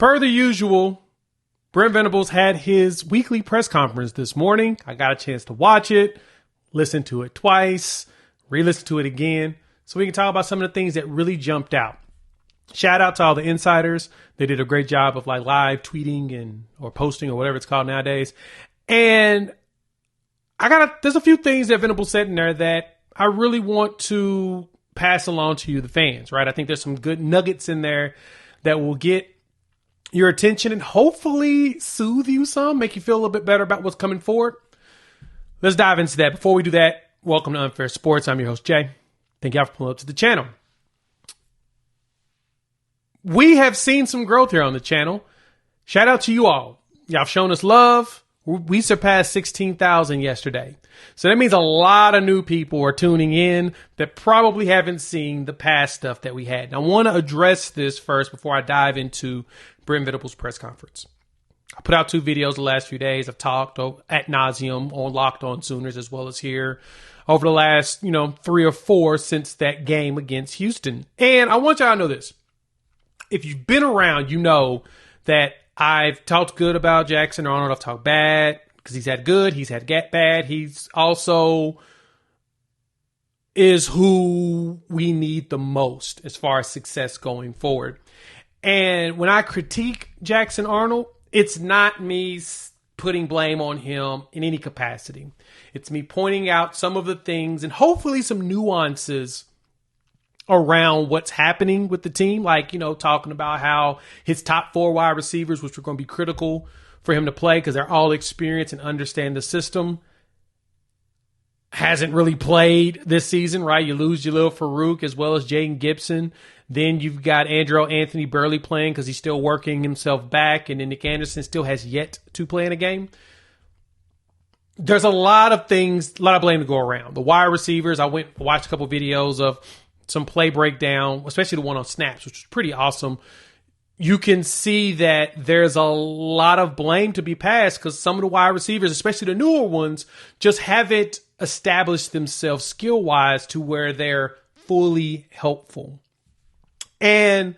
Per the usual, Brent Venables had his weekly press conference this morning. I got a chance to watch it, listen to it twice, re-listen to it again, so we can talk about some of the things that really jumped out. Shout out to all the insiders. They did a great job of like live tweeting or posting or whatever it's called nowadays. And there's a few things that Venables said in there that I really want to pass along to you, the fans, right? I think there's some good nuggets in there that will get your attention and hopefully soothe you some, make you feel a little bit better about what's coming forward. Let's dive into that. Before we do that, welcome to Unfair Sports. I'm your host, Jay. Thank y'all for pulling up to the channel. We have seen some growth here on the channel. Shout out to you all. Y'all have shown us love. We surpassed 16,000 yesterday. So that means a lot of new people are tuning in that probably haven't seen the past stuff that we had. And I want to address this first before I dive into Brent Venables' press conference. I put out 2 videos the last few days. I've talked ad nauseum on Locked On Sooners as well as here over the last, 3 or 4 since that game against Houston. And I want y'all to know this. If you've been around, you know that I've talked good about Jackson Arnold. I've talked bad because he's had good. He's had bad. He's also is who we need the most as far as success going forward. And when I critique Jackson Arnold, it's not me putting blame on him in any capacity. It's me pointing out some of the things and hopefully some nuances around what's happening with the team. Like, talking about how his top 4 wide receivers, which are going to be critical for him to play because they're all experienced and understand the system, hasn't really played this season, right? You lose Jalil Farouk as well as Jaden Gibson. Then you've got Andrew Anthony barely playing because he's still working himself back. And then Nick Anderson still has yet to play in a game. There's a lot of things, a lot of blame to go around. The wide receivers, I watched a couple videos of some play breakdown, especially the one on snaps, which was pretty awesome. You can see that there's a lot of blame to be passed because some of the wide receivers, especially the newer ones, just haven't established themselves skill-wise to where they're fully helpful. And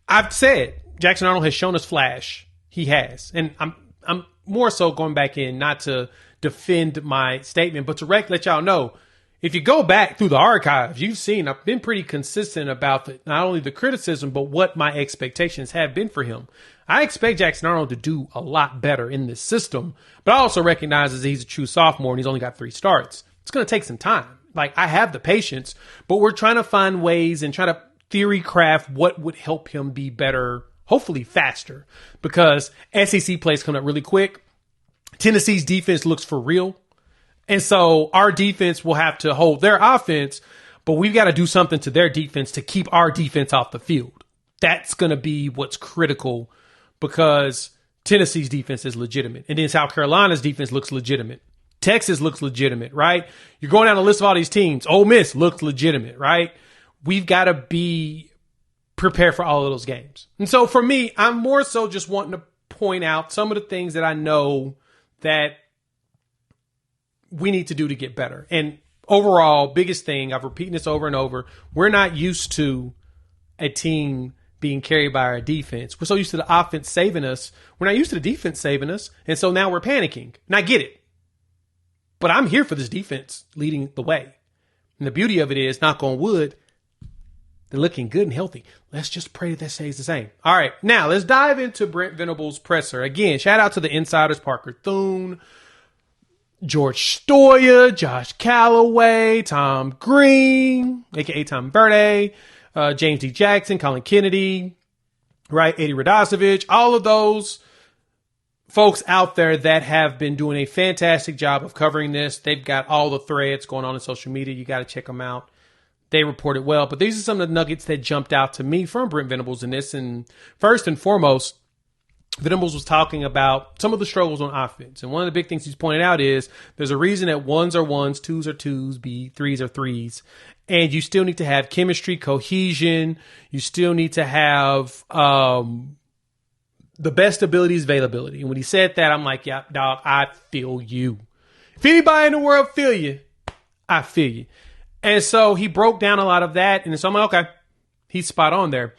I've said Jackson Arnold has shown us flash. He has. And I'm more so going back in not to defend my statement, but to let y'all know, if you go back through the archives, you've seen I've been pretty consistent about not only the criticism, but what my expectations have been for him. I expect Jackson Arnold to do a lot better in this system, but I also recognize that he's a true sophomore and he's only got 3 starts. It's going to take some time. Like, I have the patience, but we're trying to find ways and try to theory craft what would help him be better, hopefully faster, because SEC plays coming up really quick. Tennessee's defense looks for real. And so our defense will have to hold their offense, but we've got to do something to their defense to keep our defense off the field. That's going to be what's critical because Tennessee's defense is legitimate. And then South Carolina's defense looks legitimate. Texas looks legitimate, right? You're going down the list of all these teams. Ole Miss looks legitimate, right? We've got to be prepared for all of those games. And so for me, I'm more so just wanting to point out some of the things that I know that we need to do to get better. And overall, biggest thing, I've repeated this over and over, we're not used to a team being carried by our defense. We're so used to the offense saving us. We're not used to the defense saving us. And so now we're panicking. And I get it. But I'm here for this defense leading the way. And the beauty of it is, knock on wood, they're looking good and healthy. Let's just pray that stays the same. All right. Now, let's dive into Brent Venables' presser. Again, shout out to the insiders, Parker Thune, George Stoya, Josh Calloway, Tom Green, a.k.a. Tom Verde, James D. Jackson, Colin Kennedy, right, Eddie Radosevich, all of those folks out there that have been doing a fantastic job of covering this. They've got all the threads going on in social media. You got to check them out. They reported well. But these are some of the nuggets that jumped out to me from Brent Venables in this. And first and foremost, Venables was talking about some of the struggles on offense. And one of the big things he's pointed out is there's a reason that 1s are 1s, 2s are 2s, 3s are 3s. And you still need to have chemistry, cohesion. You still need to have the best abilities, availability. And when he said that, I'm like, yeah, dog, I feel you. If anybody in the world feel you, I feel you. And so he broke down a lot of that. And so I'm like, okay, he's spot on there.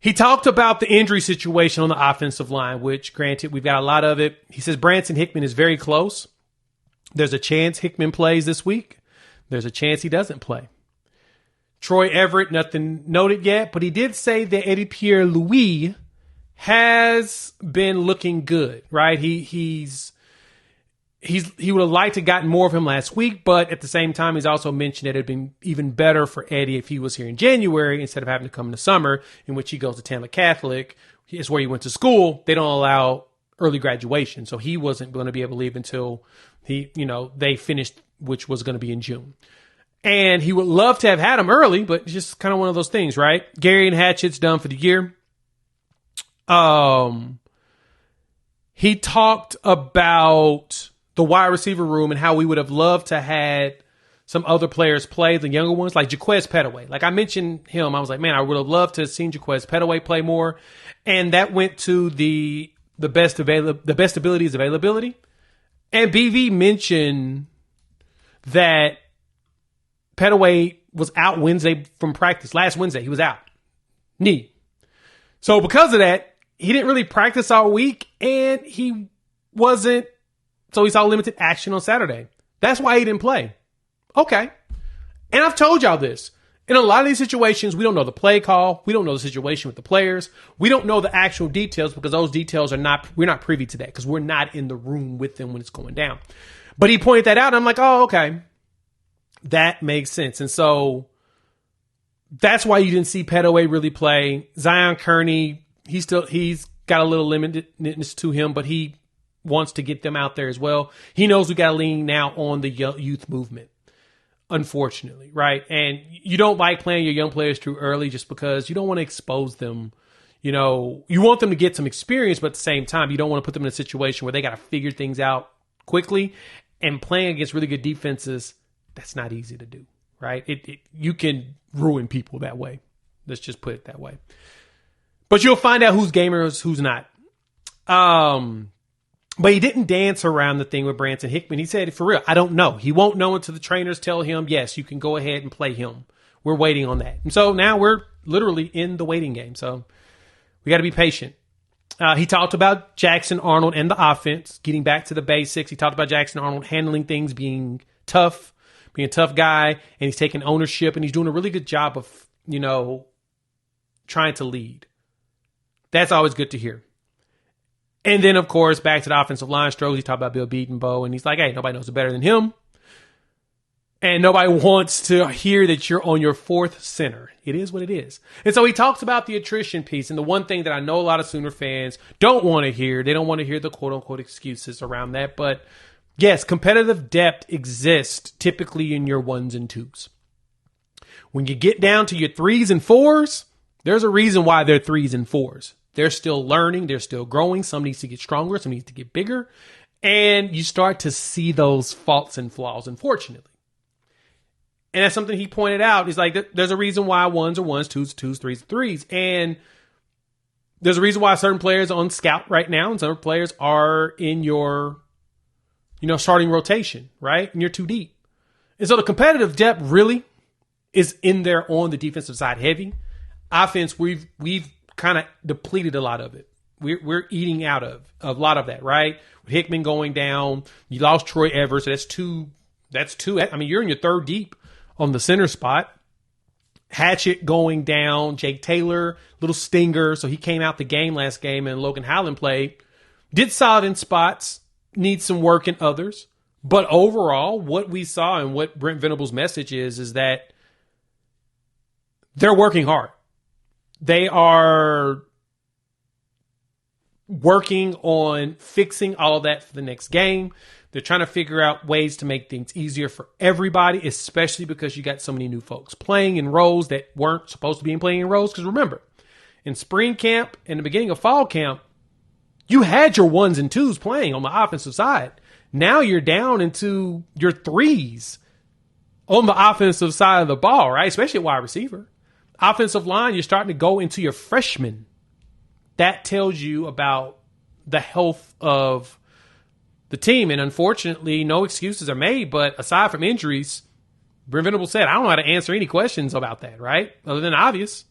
He talked about the injury situation on the offensive line, which, granted, we've got a lot of it. He says Branson Hickman is very close. There's a chance Hickman plays this week. There's a chance he doesn't play. Troy Everett, nothing noted yet, but he did say that Eddie Pierre-Louis has been looking good, right? He would have liked to have gotten more of him last week, but at the same time, he's also mentioned that it would have been even better for Eddie if he was here in January instead of having to come in the summer, in which he goes to Tampa Catholic. It's where he went to school. They don't allow early graduation, so he wasn't going to be able to leave until they finished, which was going to be in June. And he would love to have had him early, but it's just kind of one of those things, right? Gary and Hatchett's done for the year. He talked about the wide receiver room and how we would have loved to had some other players play, the younger ones, like Jaquez Pettaway. Like I mentioned him, I was like, man, I would have loved to have seen Jaquez Pettaway play more. And that went to the best ability is availability. And BV mentioned that Pettaway was out Wednesday from practice. Last Wednesday, he was out. Knee. So because of that, he didn't really practice all week, and he saw limited action on Saturday. That's why he didn't play. Okay. And I've told y'all this. In a lot of these situations, we don't know the play call. We don't know the situation with the players. We don't know the actual details because those details we're not privy to that because we're not in the room with them when it's going down. But he pointed that out, and I'm like, oh, okay. That makes sense. And so that's why you didn't see Pettaway really play. Zion Kearney, he's got a little limitedness to him, but he wants to get them out there as well. He knows we got to lean now on the youth movement, unfortunately, right? And you don't like playing your young players too early just because you don't want to expose them. You want them to get some experience, but at the same time, you don't want to put them in a situation where they got to figure things out quickly. And playing against really good defenses, that's not easy to do, right? You can ruin people that way. Let's just put it that way. But you'll find out who's gamers, who's not. But he didn't dance around the thing with Branson Hickman. He said, for real, I don't know. He won't know until the trainers tell him, yes, you can go ahead and play him. We're waiting on that. And so now we're literally in the waiting game. So we got to be patient. He talked about Jackson Arnold and the offense, getting back to the basics. He talked about Jackson Arnold handling things, being tough, being a tough guy, and he's taking ownership, and he's doing a really good job of, trying to lead. That's always good to hear. And then, of course, back to the offensive line struggles. He talked about Bill Beatonbow, and he's like, hey, nobody knows it better than him. And nobody wants to hear that you're on your fourth center. It is what it is. And so he talks about the attrition piece. And the one thing that I know a lot of Sooner fans don't want to hear, they don't want to hear the quote-unquote excuses around that. But yes, competitive depth exists typically in your ones and twos. When you get down to your threes and fours, there's a reason why they're threes and fours. They're still learning. They're still growing. Some needs to get stronger. Some needs to get bigger. And you start to see those faults and flaws, unfortunately. And that's something he pointed out. He's like, there's a reason why ones are ones, twos are twos, threes are threes. And there's a reason why certain players are on scout right now and some players are in your, starting rotation, right? And you're too deep. And so the competitive depth really is in there on the defensive side heavy. Offense, we've kind of depleted a lot of it. We're eating out of a lot of that, right? With Hickman going down, you lost Troy Evers, so that's two. I mean, you're in your third deep on the center spot. Hatchett going down, Jake Taylor, little stinger, so he came out the game last game, and Logan Howland played. Did solid in spots, needs some work in others. But overall, what we saw and what Brent Venables' message is that they're working hard. They are working on fixing all of that for the next game. They're trying to figure out ways to make things easier for everybody, especially because you got so many new folks playing in roles that weren't supposed to be playing in roles. Because remember, in spring camp and the beginning of fall camp, you had your ones and twos playing on the offensive side. Now you're down into your threes on the offensive side of the ball, right? Especially at wide receiver. Offensive line, you're starting to go into your freshmen. That tells you about the health of the team. And unfortunately, no excuses are made. But aside from injuries, Brent Venables said, I don't know how to answer any questions about that, right? Other than obvious.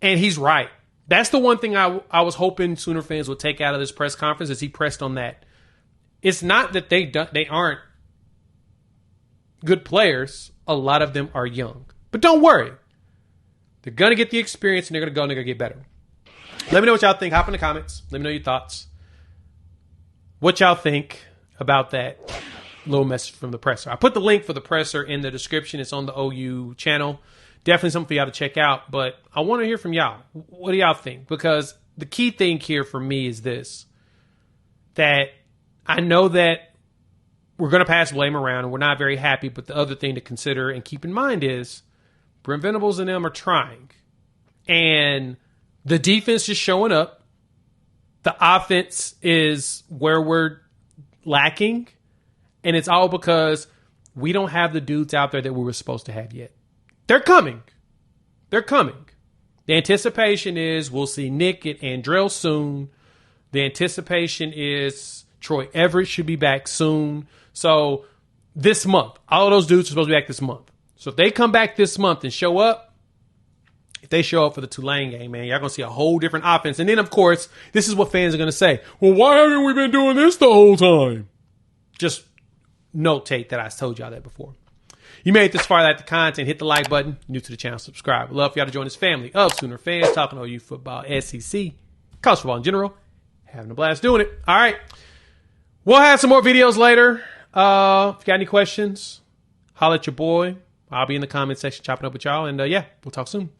And he's right. That's the one thing I was hoping Sooner fans would take out of this press conference as he pressed on that. It's not that they aren't good players. A lot of them are young. But don't worry. They're going to get the experience and they're going to go and they're going to get better. Let me know what y'all think. Hop in the comments. Let me know your thoughts. What y'all think about that little message from the presser. I put the link for the presser in the description. It's on the OU channel. Definitely something for y'all to check out. But I want to hear from y'all. What do y'all think? Because the key thing here for me is this. That I know that we're going to pass blame around and we're not very happy. But the other thing to consider and keep in mind is Brent Venables and them are trying. And the defense is showing up. The offense is where we're lacking. And it's all because we don't have the dudes out there that we were supposed to have yet. They're coming. They're coming. The anticipation is we'll see Nick and Andrell soon. The anticipation is Troy Everett should be back soon. So this month, all of those dudes are supposed to be back this month. So if they come back this month and show up, if they show up for the Tulane game, man, y'all going to see a whole different offense. And then, of course, this is what fans are going to say. Well, why haven't we been doing this the whole time? Just notate that I told y'all that before. You made it this far, like the content, hit the like button. New to the channel, subscribe. We'd love for y'all to join this family of Sooner fans talking OU football, SEC, college football in general. Having a blast doing it. All right. We'll have some more videos later. If you got any questions, holler at your boy. I'll be in the comment section chopping up with y'all. And yeah, we'll talk soon.